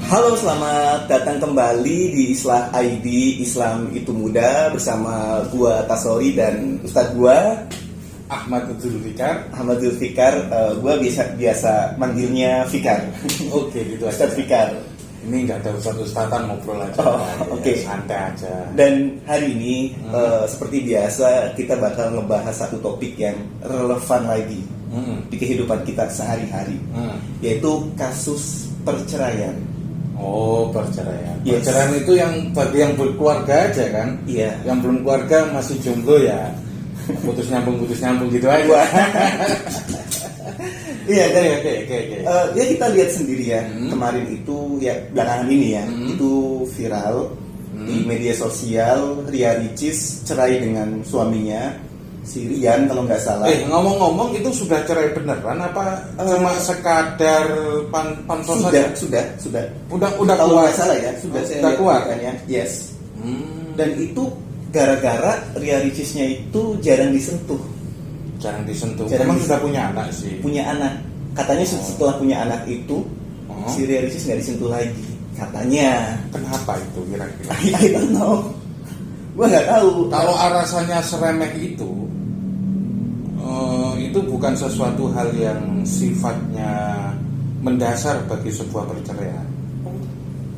Halo, selamat datang kembali di Islah ID Islam Itu Muda bersama gua Tasori dan Ustadz gua Ahmad Zulfikar. Gua biasa manggilnya Fikar. Oke, gitu aja. Ustadz Fikar. Ini nggak ada ustadz-ustadzan, ngobrol aja. Oke. Santai aja. Dan hari ini seperti biasa kita bakal ngebahas satu topik yang relevan lagi di kehidupan kita sehari-hari, yaitu kasus perceraian. Oh, perceraian. Yes. Perceraian itu yang bagi yang berkeluarga aja kan? Iya. Yang belum keluarga masih jomblo ya. Putus nyambung gitu aja. Iya, dan Oke. ya kita lihat sendiri ya, kemarin itu ya belakangan ini ya, itu viral di media sosial. Ria Ricis cerai dengan suaminya, si Rian kalau nggak salah. Ngomong-ngomong itu sudah cerai beneran apa cuma sekadar pansos saja? Sudah. Udah Kalau keluar. nggak salah ya, sudah Oh, saya udah lihat keluar. beritanya. Yes. Dan itu gara-gara Ria Ricisnya itu jarang disentuh. Jarang disentuh. Jarang Emang disentuh. sudah punya anak sih. Punya anak. Katanya setelah punya anak itu, Oh. si Ria Ricis nggak disentuh lagi. Katanya. Kenapa itu kira-kira? I don't know. Gua nggak tahu. Kalau alasannya seremeh itu bukan sesuatu hal yang sifatnya mendasar bagi sebuah perceraian.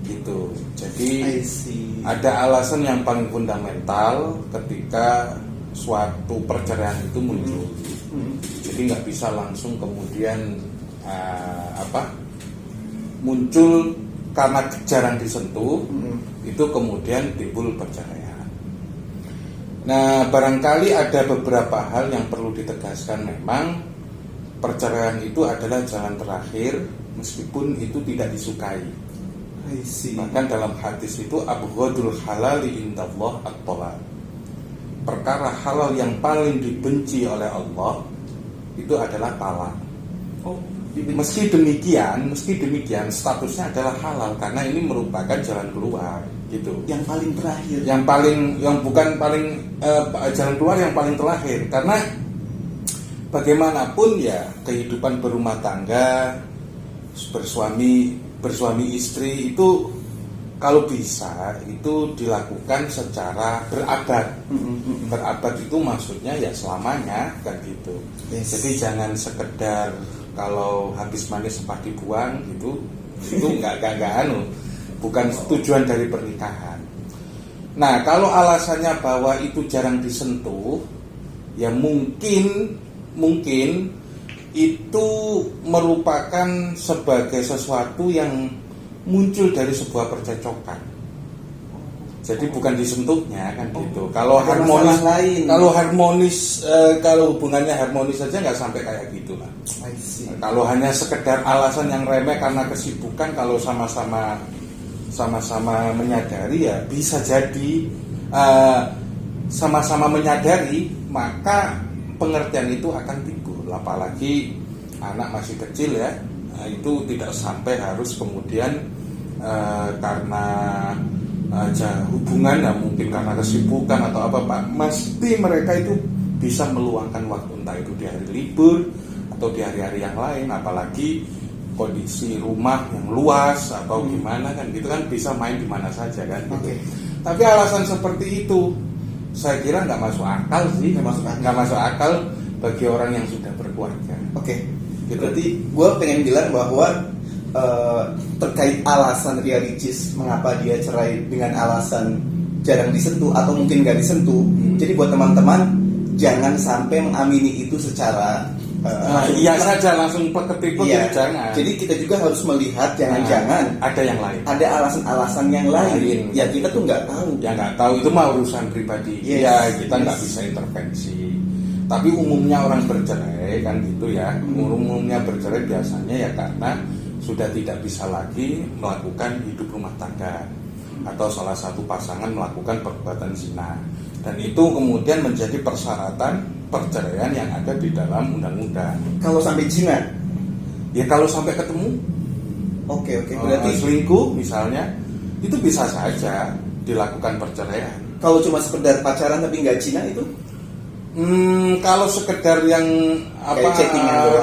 Gitu. Jadi I see. ada alasan yang paling fundamental ketika suatu perceraian itu muncul. Jadi nggak bisa langsung kemudian muncul karena jarang disentuh, itu kemudian timbul perceraian. Nah, barangkali ada beberapa hal yang perlu ditegaskan. Memang perceraian itu adalah jalan terakhir, meskipun itu tidak disukai. I see. Bahkan dalam hadis itu abghadul halali indallah at-talaq. Perkara halal yang paling dibenci oleh Allah itu adalah talak. Meski demikian statusnya adalah halal karena ini merupakan jalan keluar, gitu. Yang paling terakhir. Jalan keluar yang paling terakhir, karena bagaimanapun ya kehidupan berumah tangga, bersuami istri itu kalau bisa itu dilakukan secara berabad. Berabad itu maksudnya ya selamanya kan gitu. Yes. Jadi jangan sekedar kalau habis manis sepah dibuang gitu. Itu nggak bukan tujuan dari pernikahan. Nah, kalau alasannya bahwa itu jarang disentuh, ya mungkin itu merupakan sebagai sesuatu yang muncul dari sebuah percecokan. Jadi bukan disentuhnya kan gitu. Kalau harmonis, kalau hubungannya harmonis saja nggak sampai kayak gitu lah. I see. Kalau hanya sekedar alasan yang remeh karena kesibukan, kalau sama-sama menyadari ya bisa jadi sama-sama menyadari, maka pengertian itu akan timbul. Apalagi anak masih kecil ya, itu tidak sampai harus kemudian karena hubungan ya mungkin karena kesibukan atau apa Pak, mesti mereka itu bisa meluangkan waktu, entah itu di hari libur atau di hari-hari yang lain, apalagi kondisi rumah yang luas atau gimana kan gitu kan, bisa main di mana saja kan gitu. Tapi alasan seperti itu saya kira nggak masuk akal sih, nggak masuk akal bagi orang yang sudah berkeluarga. Gitu. Berarti gue pengen bilang bahwa terkait alasan Ria Ricis mengapa dia cerai dengan alasan jarang disentuh atau mungkin nggak disentuh. Jadi buat teman-teman jangan sampai mengamini itu secara saja langsung ketipu, jangan. Jadi kita juga harus melihat jangan-jangan ada yang lain. Ada alasan-alasan yang lain. Ya kita tuh nggak tahu. Ya nggak tahu, itu mah urusan pribadi. Kita nggak bisa intervensi. Tapi umumnya orang bercerai kan gitu ya. Umumnya bercerai biasanya ya karena sudah tidak bisa lagi melakukan hidup rumah tangga, atau salah satu pasangan melakukan perbuatan zina, dan itu kemudian menjadi persyaratan perceraian yang ada di dalam undang-undang. Kalau sampai zina? Ya kalau sampai ketemu. Oke. Berarti selingkuh misalnya, itu bisa saja dilakukan perceraian. Kalau cuma sekedar pacaran tapi nggak zina itu? Kalau sekedar yang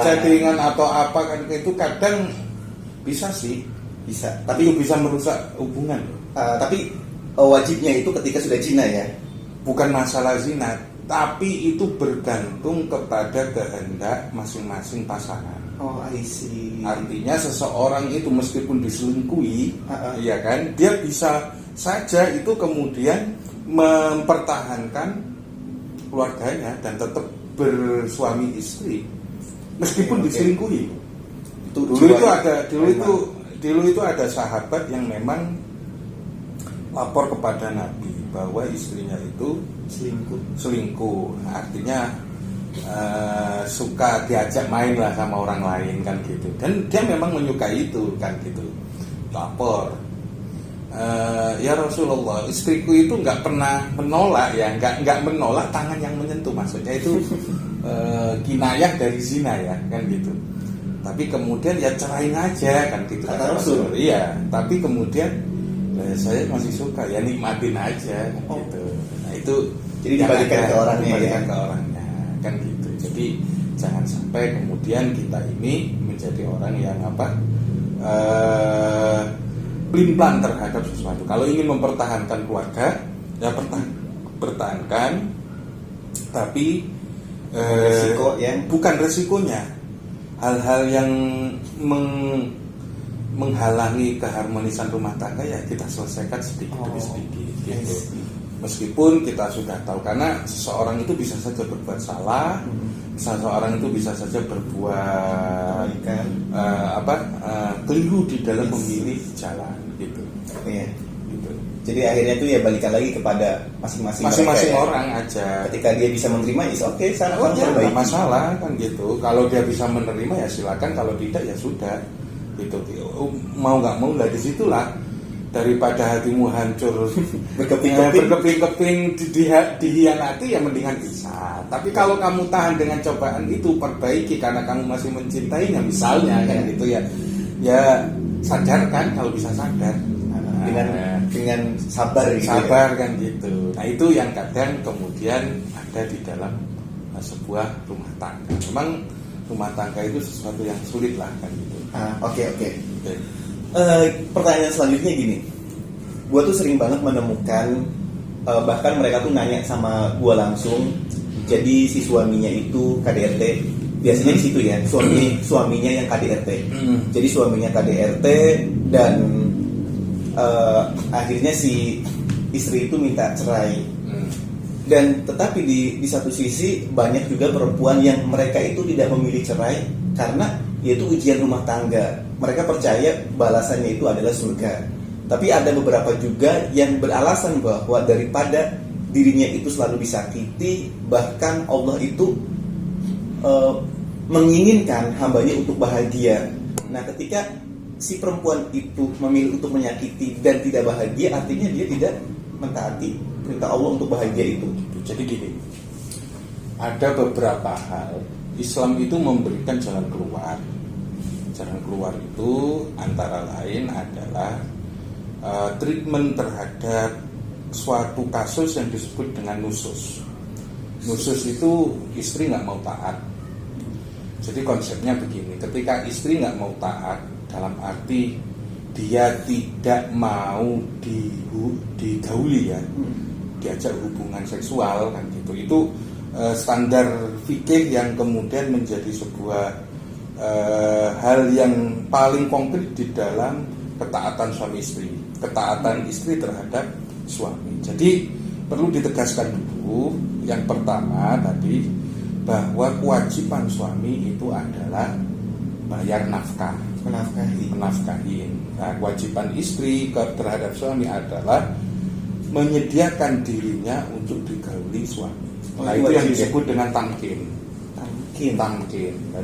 chattingan atau apa kan itu kadang bisa sih Bisa. Itu Tapi bisa merusak hubungan. wajibnya itu ketika sudah zina ya. Bukan masalah zina, tapi itu bergantung kepada kehendak masing-masing pasangan. Oh, I see. Artinya seseorang itu meskipun diselingkuhi, Iya. ya kan, dia bisa saja itu kemudian mempertahankan keluarganya dan tetap bersuami istri meskipun Oke. diselingkuhi. Itu Dulu itu ada sahabat yang memang lapor kepada Nabi bahwa istrinya itu selingkuh. Artinya suka diajak main lah sama orang lain kan gitu. Dan dia memang menyukai itu kan gitu. Lapor. Ya Rasulullah, istriku itu nggak pernah menolak ya, nggak menolak tangan yang menyentuh, maksudnya itu kinayah dari zina ya kan gitu. Tapi kemudian ya cerain aja kan gitu. Kata Rasul. Iya, tapi kemudian saya masih suka ya, nikmatin aja kan gitu. Nah itu Jadi yang dibalikan ada, ke orangnya dibalikan ya? ke orangnya kan gitu. Jadi jangan sampai kemudian kita ini menjadi orang yang pelin-pelan terhadap sesuatu. Kalau ingin mempertahankan keluarga, ya pertahankan, tapi Resiko yang bukan resikonya, hal-hal yang menghalangi keharmonisan rumah tangga ya kita selesaikan sedikit demi sedikit gitu. Meskipun kita sudah tahu, karena seseorang itu bisa saja berbuat salah, seseorang itu bisa saja berbuat keliru di dalam memilih jalan gitu. Iya. Gitu. Jadi akhirnya tuh ya balikan lagi kepada masing-masing Masing-masing mereka, ya. orang aja. Ketika dia bisa menerima, is oke, sana Oh kamu ya, perbaiki. nggak masalah kan gitu. Kalau dia bisa menerima ya silakan. Kalau tidak ya sudah. Gitu. Mau nggak mau lah, disitulah daripada hatimu hancur berkeping-keping dihianati ya mendingan bisa. Tapi kalau kamu tahan dengan cobaan itu, perbaiki karena kamu masih mencintainya misalnya kan gitu ya. Ya sadarkan kalau bisa sadar. dengan sabar gitu. Sabar kan gitu. Nah itu yang kadang kemudian ada di dalam sebuah rumah tangga. Memang rumah tangga itu sesuatu yang sulit lah kan gitu. Oke. Pertanyaan selanjutnya gini, gue tuh sering banget menemukan bahkan mereka tuh nanya sama gue langsung. Jadi si suaminya itu KDRT, biasanya di situ ya, suaminya yang KDRT. Jadi suaminya KDRT dan akhirnya si istri itu minta cerai. Dan tetapi di satu sisi banyak juga perempuan yang mereka itu tidak memilih cerai karena yaitu ujian rumah tangga. Mereka percaya balasannya itu adalah surga. Tapi ada beberapa juga yang beralasan bahwa daripada dirinya itu selalu disakiti, bahkan Allah itu menginginkan hambanya untuk bahagia. Nah, ketika si perempuan itu memilih untuk menyakiti dan tidak bahagia, artinya dia tidak mentaati perintah Allah untuk bahagia itu. Jadi gini, ada beberapa hal Islam itu memberikan jalan keluar. Jalan keluar itu antara lain adalah treatment terhadap suatu kasus yang disebut dengan nusus. Nusus itu istri nggak mau taat. Jadi konsepnya begini, ketika istri nggak mau taat, dalam arti dia tidak mau digauli ya, diajak hubungan seksual kan gitu. Itu standar fikih yang kemudian menjadi sebuah hal yang paling konkret di dalam ketaatan suami istri, ketaatan istri terhadap suami. Jadi perlu ditegaskan dulu yang pertama tadi, bahwa kewajiban suami itu adalah bayar nafkah, menafkahi. Nah, kewajiban istri terhadap suami adalah menyediakan dirinya untuk digauli suami. Nah, itu yang disebut dengan tamkin. Nah,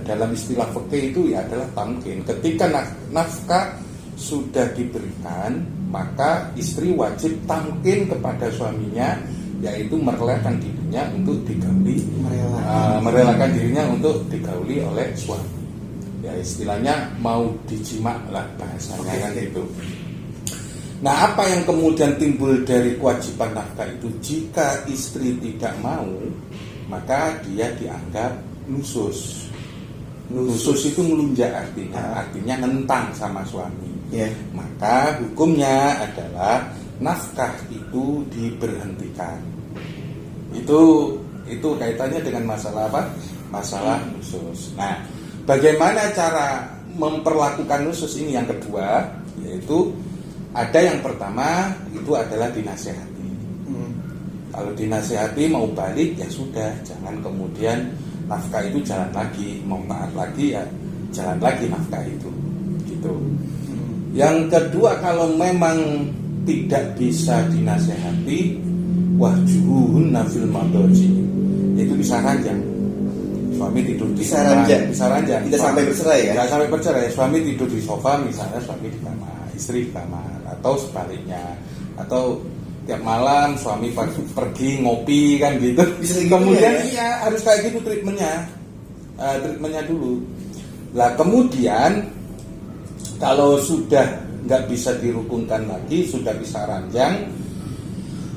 dalam istilah fikih itu ya adalah tamkin. Ketika nafkah sudah diberikan, maka istri wajib tamkin kepada suaminya, yaitu merelakan dirinya untuk digauli, merelakan dirinya untuk digauli oleh suami. Ya istilahnya mau dijimak lah bahasanya kan itu. Nah, apa yang kemudian timbul dari kewajiban nafkah itu? Jika istri tidak mau, maka dia dianggap nusus. Nusus itu ngelunjak artinya nentang sama suami. Ya. Maka hukumnya adalah nafkah itu diberhentikan. Itu kaitannya dengan masalah apa? Masalah nusus. Nah, bagaimana cara memperlakukan nusus ini yang kedua, yaitu ada yang pertama itu adalah dinasehati. Kalau dinasehati mau balik ya sudah, jangan kemudian nafkah itu jalan lagi, mau taat lagi ya jalan lagi nafkah itu, gitu. Yang kedua, kalau memang tidak bisa dinasehati, wahjuhun nafil madoji, itu bisa ranjang. Suami tidur di Bisa ranjang. Tidak sampai bercerai ya? Tidak sampai bercerai. Suami tidur di sofa, misalnya suami di kamar, istri di kamar, atau sebaliknya, atau tiap malam suami pergi ngopi kan gitu. Bisa gitu kemudian ya? iya harus kayak gitu treatmentnya dulu. Lah kemudian kalau sudah nggak bisa dirukunkan lagi, sudah bisa ranjang,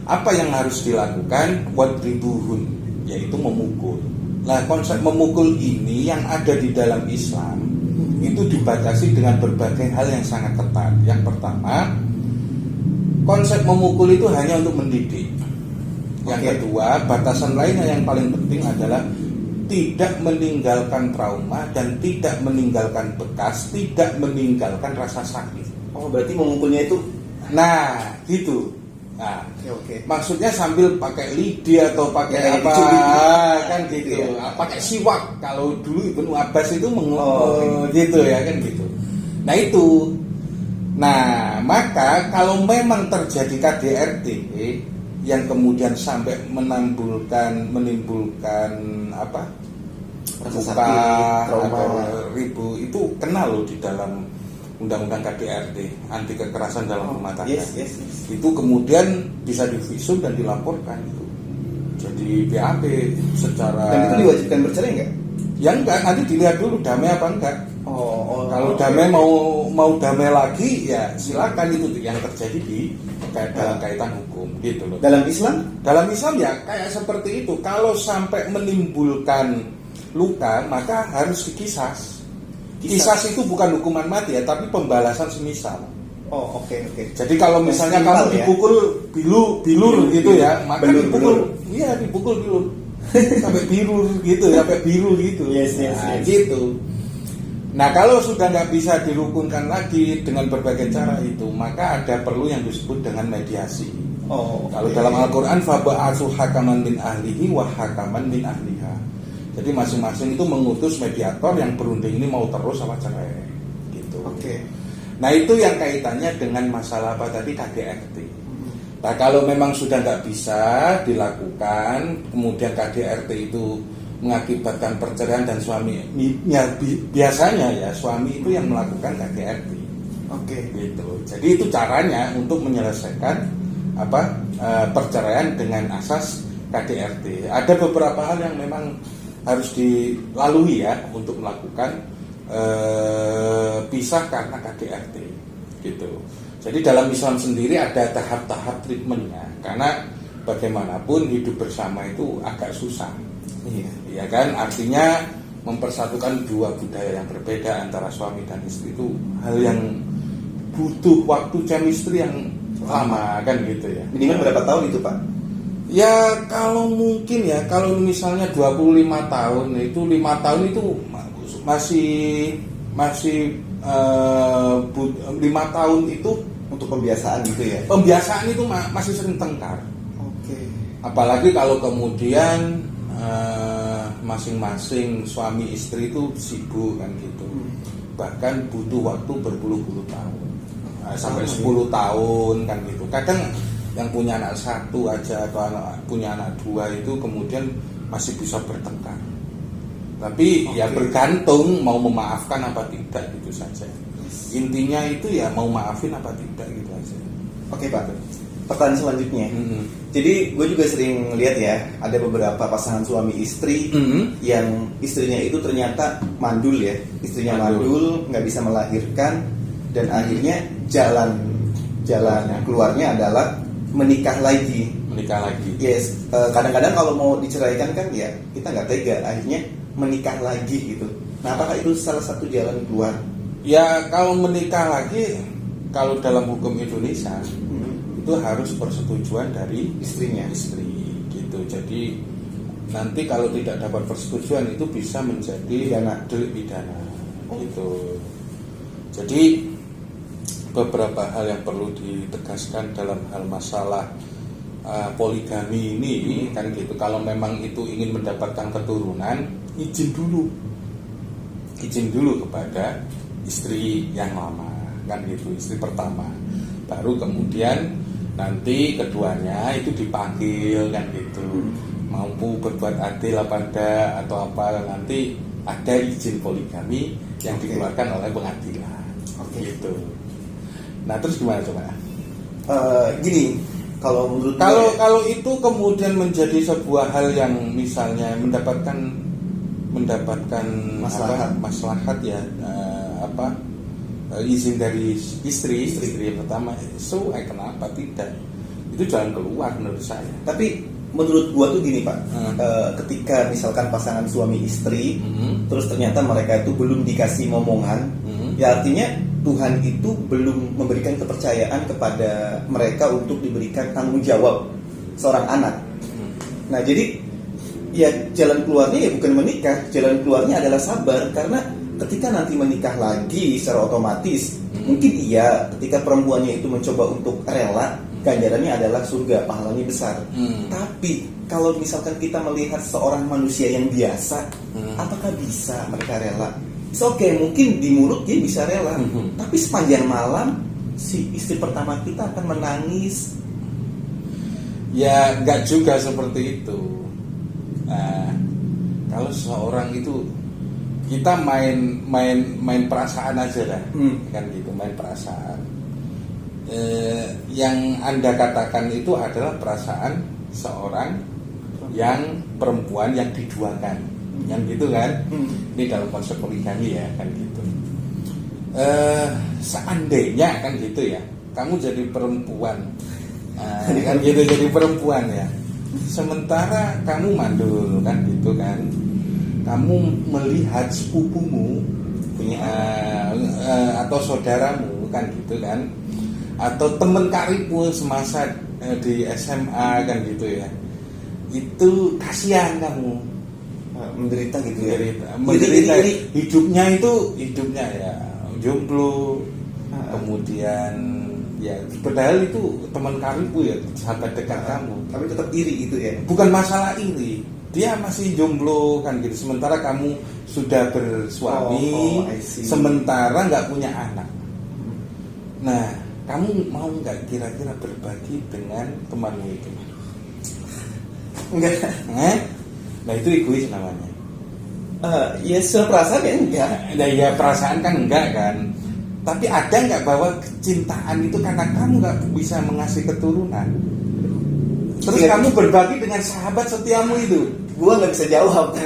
apa yang harus dilakukan? Wadribuhun, yaitu memukul. Nah, konsep memukul ini yang ada di dalam Islam itu dibatasi dengan berbagai hal yang sangat ketat. Yang pertama, konsep memukul itu hanya untuk mendidik. Yang kedua, batasan lainnya yang paling penting adalah tidak meninggalkan trauma dan tidak meninggalkan bekas, tidak meninggalkan rasa sakit. Oh, berarti memukulnya itu Gitu. Nah, oke. maksudnya sambil pakai lidi atau pakai Ya, apa kan gitu. Ya. Pakai siwak. Kalau dulu Ibnu Abbas itu gitu ya kan gitu. Nah, itu. Nah, maka kalau memang terjadi KDRT yang kemudian sampai menimbulkan apa? Rasa Luka sakit, trauma, atau ribu, itu kena loh di dalam Undang-Undang KDRT, anti kekerasan dalam rumah tangga. Yes. Itu kemudian bisa divisum dan dilaporkan itu. Jadi BAP secara. Dan itu diwajibkan bercerai nggak? Ya enggak, nanti dilihat dulu damai apa enggak. Kalau damai mau damai lagi ya silakan, itu yang terjadi dalam kaitan hukum gitu loh. Dalam Islam? Dalam Islam ya kayak seperti itu. Kalau sampai menimbulkan luka maka harus dikisas. Kisas itu bukan hukuman mati ya, tapi pembalasan semisal. Oh, oke. Jadi kalau misalnya kamu dipukul bilur gitu ya, maka dipukul bilur sampai biru gitu ya, sampai biru gitu. Yes. Gitu. Nah, kalau sudah nggak bisa dirukunkan lagi dengan berbagai cara itu, maka ada perlu yang disebut dengan mediasi. Kalau dalam Al-Quran, faba'atsu hakaman min ahlihi wa hakaman min ahliha. Jadi masing-masing itu mengutus mediator yang berunding ini mau terus sama cerai gitu. Oke. Nah, itu yang kaitannya dengan masalah apa tadi, KDRT. Nah, kalau memang sudah nggak bisa dilakukan, kemudian KDRT itu mengakibatkan perceraian dan suami biasanya ya suami itu yang melakukan KDRT. Oke. Gitu. Jadi itu caranya untuk menyelesaikan perceraian dengan asas KDRT. Ada beberapa hal yang memang harus dilalui ya untuk melakukan pisah karena KDRT gitu. Jadi dalam Islam sendiri ada tahap-tahap treatmentnya, karena bagaimanapun hidup bersama itu agak susah. Iya kan, artinya mempersatukan dua budaya yang berbeda antara suami dan istri itu hal yang butuh waktu chemistry yang lama kan gitu ya. Minimal berapa tahun itu, Pak? Ya kalau mungkin ya, kalau misalnya 25 tahun itu 5 tahun itu masih 5 tahun itu untuk pembiasaan gitu ya. Pembiasaan itu masih sering tengkar. Oke. Apalagi kalau kemudian masing-masing suami istri itu sibuk kan gitu. Bahkan butuh waktu berpuluh-puluh tahun. Sampai 10 tahun kan gitu. Kadang yang punya anak 1 aja atau punya anak 2 itu kemudian masih bisa bertengkar. Tapi ya bergantung mau memaafkan apa tidak gitu saja. Intinya itu ya mau maafin apa tidak gitu aja. Oke, Pak. Pertanyaan selanjutnya. Jadi gue juga sering lihat ya, ada beberapa pasangan suami istri yang istrinya itu ternyata mandul ya. Istrinya mandul, nggak bisa melahirkan, dan akhirnya jalan keluarnya adalah menikah lagi. Yes. Kadang-kadang kalau mau diceraikan kan ya kita nggak tega, akhirnya menikah lagi gitu. Nah, apakah itu salah satu jalan keluar? Ya kalau menikah lagi, kalau dalam hukum Indonesia itu harus persetujuan dari Istrinya. istri gitu. Jadi nanti kalau tidak dapat persetujuan itu bisa menjadi Pidana. delik pidana gitu. Jadi beberapa hal yang perlu ditegaskan dalam hal masalah poligami ini kan gitu. Kalau memang itu ingin mendapatkan keturunan, izin dulu kepada istri yang lama kan gitu, istri pertama. Baru kemudian nanti keduanya itu dipanggil kan gitu, mampu berbuat adil apa enggak atau apa, nanti ada izin poligami yang dikeluarkan oleh pengadilan gitu. Nah terus gimana coba? Gini, kalau menurut Kalau itu kemudian menjadi sebuah hal yang misalnya mendapatkan maslahat ya, izin dari istri yang pertama, so kenapa tidak? Itu jalan keluar menurut saya. Tapi menurut gua tuh gini Pak, ketika misalkan pasangan suami istri, terus ternyata mereka itu belum dikasih momongan, ya artinya Tuhan itu belum memberikan kepercayaan kepada mereka untuk diberikan tanggung jawab seorang anak. Nah jadi ya jalan keluarnya ya bukan menikah, jalan keluarnya adalah sabar, karena ketika nanti menikah lagi secara otomatis mungkin iya, ketika perempuannya itu mencoba untuk rela, ganjarannya adalah surga, pahalanya besar. Tapi kalau misalkan kita melihat seorang manusia yang biasa, apakah bisa mereka rela? Oke, mungkin di mulut dia bisa rela, tapi sepanjang malam si istri pertama kita akan menangis. Ya nggak juga seperti itu. Nah, kalau seseorang itu kita main perasaan aja lah, kan gitu, main perasaan. Yang Anda katakan itu adalah perasaan seorang yang perempuan yang diduakan, yang gitu kan? Ini dalam konsep poligami ya, kan gitu. Seandainya kan gitu ya, kamu jadi perempuan, kan gitu, jadi perempuan ya. Sementara kamu mandul kan gitu kan, kamu melihat sepupumu punya atau saudaramu kan gitu kan, atau teman karibmu semasa di SMA kan gitu ya, itu kasihan kamu Menderita gitu ya. menderita hidupnya ya jomblo, kemudian ya padahal itu teman karibmu ya, sahabat dekat kamu, Tapi tetap iri gitu ya. bukan masalah iri, dia masih jomblo kan gitu, sementara kamu sudah bersuami, I see. sementara nggak punya anak. Nah, kamu mau nggak kira-kira berbagi dengan temanmu itu? Enggak. Nah itu egois namanya. Ya seperasaan ya enggak. Nah ya perasaan kan enggak kan. Tapi ada nggak bahwa kecintaan itu karena kamu nggak bisa mengasih keturunan, terus Iya. kamu berbagi dengan sahabat setiamu itu? Gua nggak bisa jawab.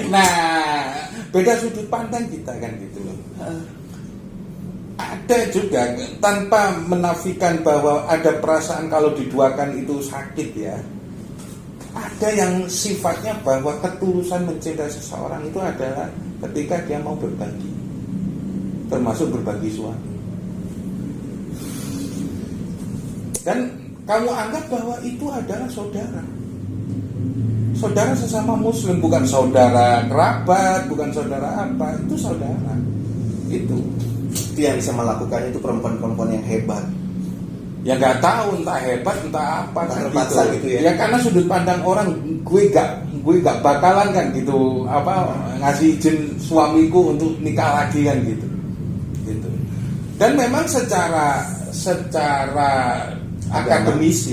Nah, beda sudut pandang kita kan gitu loh. Ada juga, tanpa menafikan bahwa ada perasaan kalau diduakan itu sakit ya. Ada yang sifatnya bahwa ketulusan mencintai seseorang itu adalah ketika dia mau berbagi, termasuk berbagi suami. Dan kamu anggap bahwa itu adalah saudara. Saudara sesama muslim, bukan saudara kerabat, bukan saudara apa, itu saudara. Itu Yang bisa melakukannya itu perempuan-perempuan yang hebat. ya nggak tahu, entah hebat entah apa Entah kan terpaksa gitu ya. Ya karena sudut pandang orang, gue nggak bakalan kan gitu ngasih izin suamiku untuk nikah lagi kan gitu. Dan memang secara akademis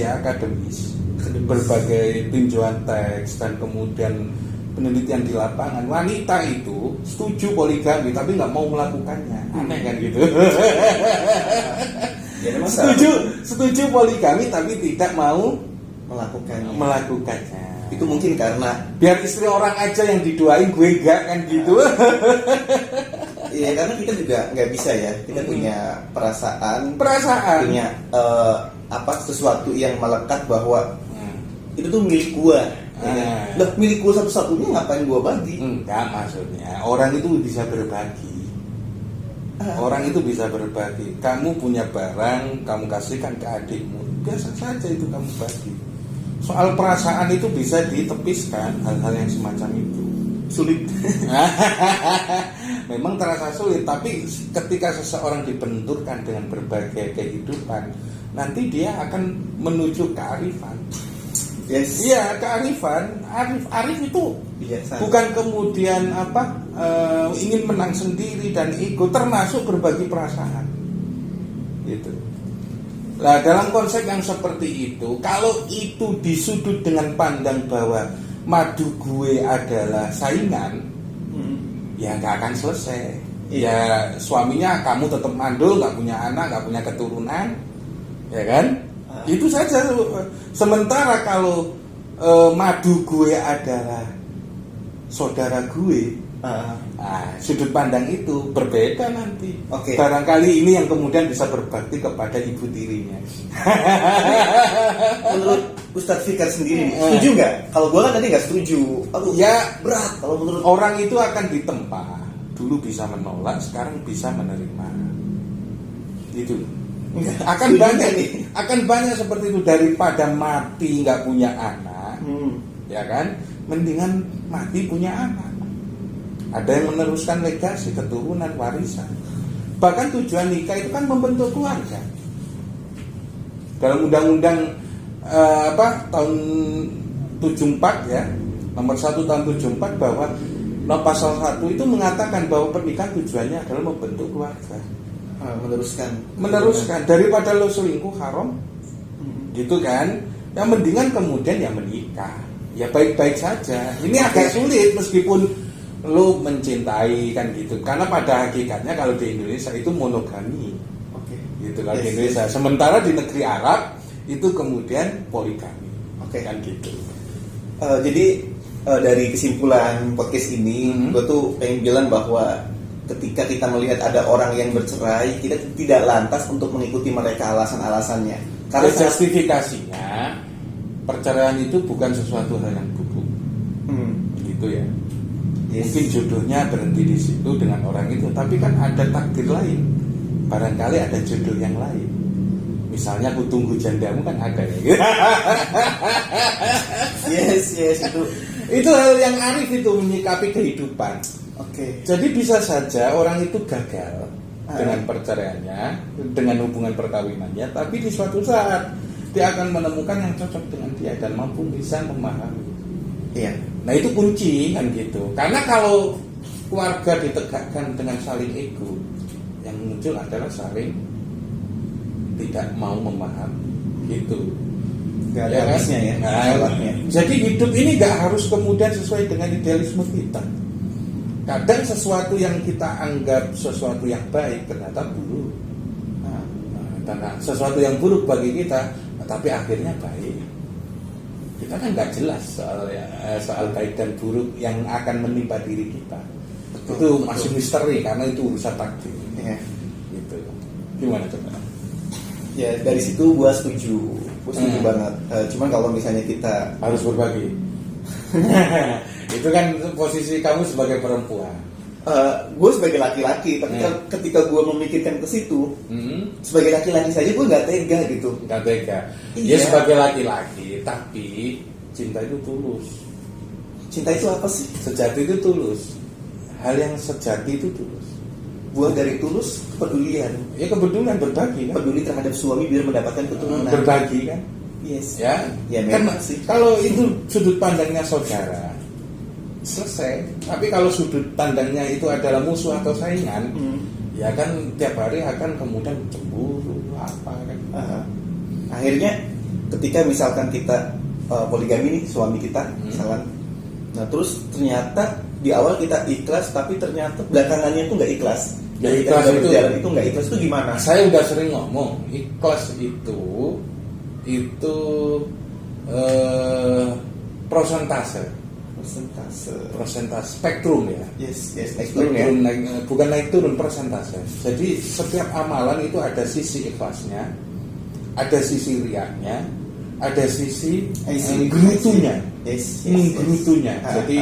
berbagai tinjauan teks dan kemudian penelitian di lapangan, wanita itu setuju poligami tapi nggak mau melakukannya. Aneh kan gitu. Ya, memang setuju poligami tapi tidak mau melakukannya. Itu mungkin karena biar istri orang aja yang didoain, gue enggak kan gitu. ya karena kita juga nggak bisa ya, kita punya perasaan, punya sesuatu yang melekat bahwa itu tuh milik gua. Lah milik gue satu-satunya ngapain gue bagi? Enggak, maksudnya orang itu bisa berbagi. Orang itu bisa berbagi. Kamu punya barang, kamu kasihkan ke adikmu, biasa saja itu kamu bagi. Soal perasaan itu bisa ditepiskan, hal-hal yang semacam itu. Sulit. Memang terasa sulit, tapi ketika seseorang dibenturkan dengan berbagai kehidupan, nanti dia akan menuju kearifan. Yes. Iya, kearifan. Arif itu Biasa. bukan kemudian ingin menang sendiri dan ego, termasuk berbagi perasaan. Gitu. Nah, dalam konsep yang seperti itu, kalau itu disudut dengan pandang bahwa madu gue adalah saingan, ya nggak akan selesai. Ya suaminya kamu tetap mandul, nggak punya anak, nggak punya keturunan, ya kan? Itu saja. Sementara kalau madu gue adalah saudara gue, sudut pandang itu berbeda nanti. Oke. Barangkali ini yang kemudian bisa berbakti kepada ibu tirinya. Menurut Ustadz Fikar sendiri, setuju nggak? Kalau gue kan tadi nggak setuju. Aduh, Ya, berat. Kalau menurut orang itu akan ditempa. Dulu bisa menolak, sekarang bisa menerima. Itu akan setuju banyak nggak nih, akan banyak seperti itu. Daripada mati nggak punya anak, ya kan, mendingan mati punya anak. Ada yang meneruskan legasi, keturunan, warisan. Bahkan tujuan nikah itu kan membentuk keluarga. Dalam undang-undang tahun 74 ya, nomor 1 tahun 74, bahwa pasal 1 itu mengatakan bahwa pernikahan tujuannya adalah membentuk keluarga. Meneruskan daripada lo selingkuh haram, gitu kan? Yang mendingan kemudian ya menikah, ya baik-baik saja. Ini agak sulit meskipun lo mencintai kan gitu, karena pada hakikatnya kalau di Indonesia itu monogami, gitu kalau di Indonesia. Sementara di negeri Arab itu kemudian poligami, kan gitu. Jadi dari kesimpulan podcast ini, gue tuh pengen bilang bahwa ketika kita melihat ada orang yang bercerai, kita tidak lantas untuk mengikuti mereka alasan-alasannya. Karena justifikasinya perceraian itu bukan sesuatu hal yang buruk, gitu ya. Yes. Mungkin jodohnya berhenti di situ dengan orang itu, tapi kan ada takdir lain. Barangkali ada jodoh yang lain. Misalnya aku tunggu jandamu kan ada ya. Yes itu. Itu hal yang arif itu menyikapi kehidupan. Jadi bisa saja orang itu gagal dengan perceraiannya, dengan hubungan perkawinannya, tapi di suatu saat dia akan menemukan yang cocok dengan dia dan mampu bisa memahami. Iya. Nah itu kunci kan gitu. Karena kalau keluarga ditegakkan dengan saling ego, yang muncul adalah saling tidak mau memahami, gitu. Gak ada habisnya ya. Jadi hidup ini gak harus kemudian sesuai dengan idealisme kita. Kadang sesuatu yang kita anggap sesuatu yang baik ternyata buruk. Sesuatu yang buruk bagi kita, tapi akhirnya baik. Kita kan nggak jelas soal baik dan buruk yang akan menimpa diri kita. Itu masih misteri karena itu urusan takdir. Gitu. Gimana coba? Ya dari situ gue setuju banget. Cuman kalau misalnya kita harus berbagi. Itu kan posisi kamu sebagai perempuan. Gue sebagai laki-laki, tapi ketika gue memikirkan ke situ, sebagai laki-laki saja gue nggak tega gitu. Nggak tega. Iya. Ya sebagai laki-laki, tapi cinta itu tulus. Cinta itu apa sih? Sejati itu tulus. Hal yang sejati itu tulus. Buah dari tulus kepedulian. Ya kepedulian, berbagi kan. Peduli terhadap suami biar mendapatkan keturunan. Berbagi kan. Yes. Ya memang kan, sih. Kalau itu sudut pandangnya saudara, selesai. Tapi kalau sudut pandangnya itu adalah musuh atau saingan, ya kan tiap hari akan kemudian cemburu apa kan. Akhirnya ketika misalkan kita poligami nih, suami kita misalkan, nah terus ternyata di awal kita ikhlas, tapi ternyata belakangannya itu nggak ikhlas. Ya, ikhlas itu berjalan itu nggak ikhlas itu gimana? Saya udah sering ngomong, ikhlas itu prosentase spektrum ya. Yes, spektrum ya. Bukan naik turun, persentase. Jadi setiap amalan itu ada sisi ikhlasnya, ada sisi riaknya, ada sisi I see. gerutunya. Yes, Gerutunya. Ah, Jadi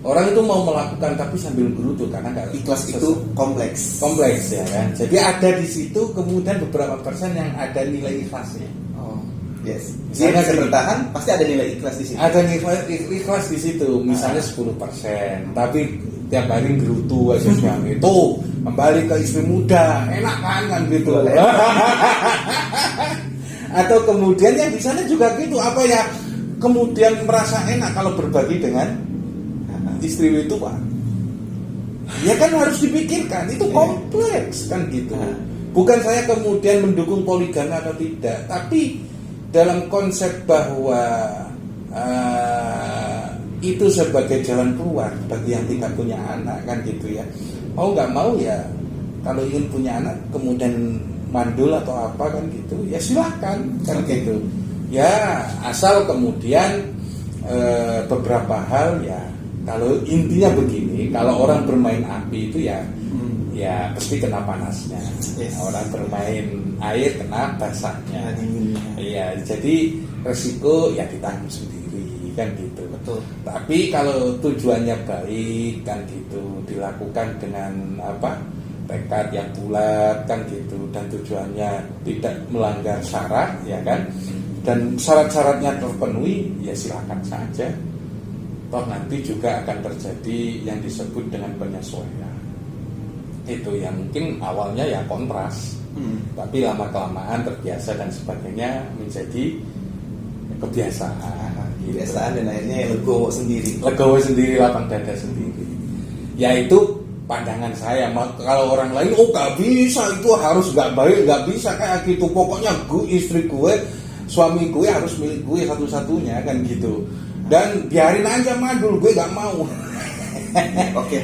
orang itu mau melakukan tapi sambil gerutu karena nggak ikhlas itu kompleks. kompleks ya kan. Jadi ada di situ kemudian beberapa persen yang ada nilai ikhlasnya. Oh, yes. Dia Misalnya bisa gini. bertahan, pasti ada nilai ikhlas di situ. Ada ikhlas di situ, misalnya 10%, tapi tiap hari gerutu aja suami itu kembali ke istri muda, enak kan gitu. Boleh. Atau kemudian yang di sana juga gitu, apa ya? Kemudian merasa enak kalau berbagi dengan istri itu, Pak. Ya kan harus dipikirkan, itu kompleks kan gitu. Bukan saya kemudian mendukung poligami atau tidak, tapi dalam konsep bahwa itu sebagai jalan keluar bagi yang tidak punya anak kan gitu ya. Mau nggak mau ya, kalau ingin punya anak kemudian mandul atau apa kan gitu, ya silahkan kan gitu. Ya asal kemudian beberapa hal ya, kalau intinya begini, kalau orang bermain api itu ya ya pasti kena panasnya. Yes. Orang bermain air kena basahnya. Dinginnya. Iya, jadi resiko ya ditanggung sendiri kan gitu. Betul. Tapi kalau tujuannya baik kan gitu, dilakukan dengan apa? Tekad yang bulat kan gitu, dan tujuannya tidak melanggar syarat ya kan, dan syarat-syaratnya terpenuhi ya silakan saja. Toh nanti juga akan terjadi yang disebut dengan penyesuaian. Itu yang mungkin awalnya ya kontras, tapi lama kelamaan terbiasa dan sebagainya menjadi kebiasaan. Kebiasaan dan akhirnya ya legowo sendiri. Legowo sendiri, lapang dada sendiri. Yaitu pandangan saya. Kalau orang lain, oh gak bisa, itu harus gak baik, gak bisa kayak gitu. Pokoknya istri gue, suami gue harus milik gue satu-satunya kan gitu. Dan biarin aja mandul, gue gak mau. Oke.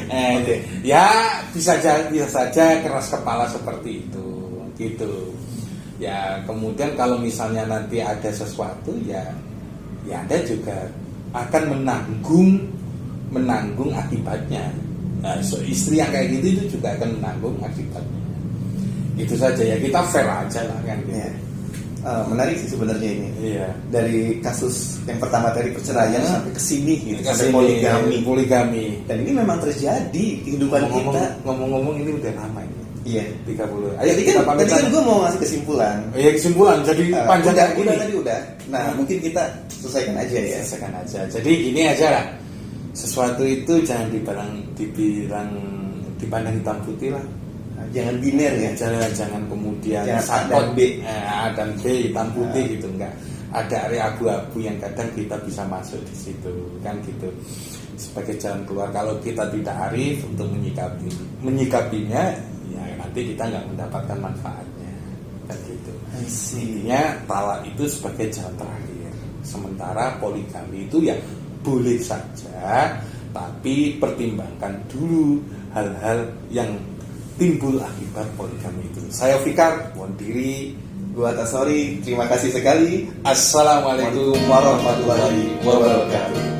Ya bisa saja keras kepala seperti itu, gitu. Ya kemudian kalau misalnya nanti ada sesuatu ya Anda juga akan menanggung akibatnya. Nah, istri yang kayak gitu itu juga akan menanggung akibatnya. Itu saja ya, kita fair aja lah kan gitu. Ya. Menarik sih sebenarnya ini. Iya. Dari kasus yang pertama dari perceraian sampai ke sini gitu, sampai Kesini, poligami. poligami. Dan ini memang terjadi di kehidupan kita. Ngomong-ngomong ini udah lama ini. Iya. 30. Jadi kan gue mau ngasih kesimpulan. Ya kesimpulan jadi panjang kayak gini. Udah. Nah, mungkin kita selesaikan aja ya. Selesaikan aja. Jadi gini aja lah. Sesuatu itu jangan dipandang hitam putih lah. Jangan biner ya. Jangan kemudian Jangan sakot A dan B hitam putih gitu, enggak. Ada area abu-abu yang kadang kita bisa masuk di situ kan gitu. Sebagai jalan keluar kalau kita tidak arif untuk menyikapinya ya nanti kita nggak mendapatkan manfaatnya kan gitu. Intinya talak itu sebagai jalan terakhir. Sementara poligami itu ya boleh saja, tapi pertimbangkan dulu hal-hal yang timbul akibat poligami itu. Saya Fikar, mohon diri. Gua Tasori, terima kasih sekali. Assalamualaikum Warahmatullahi wabarakatuh.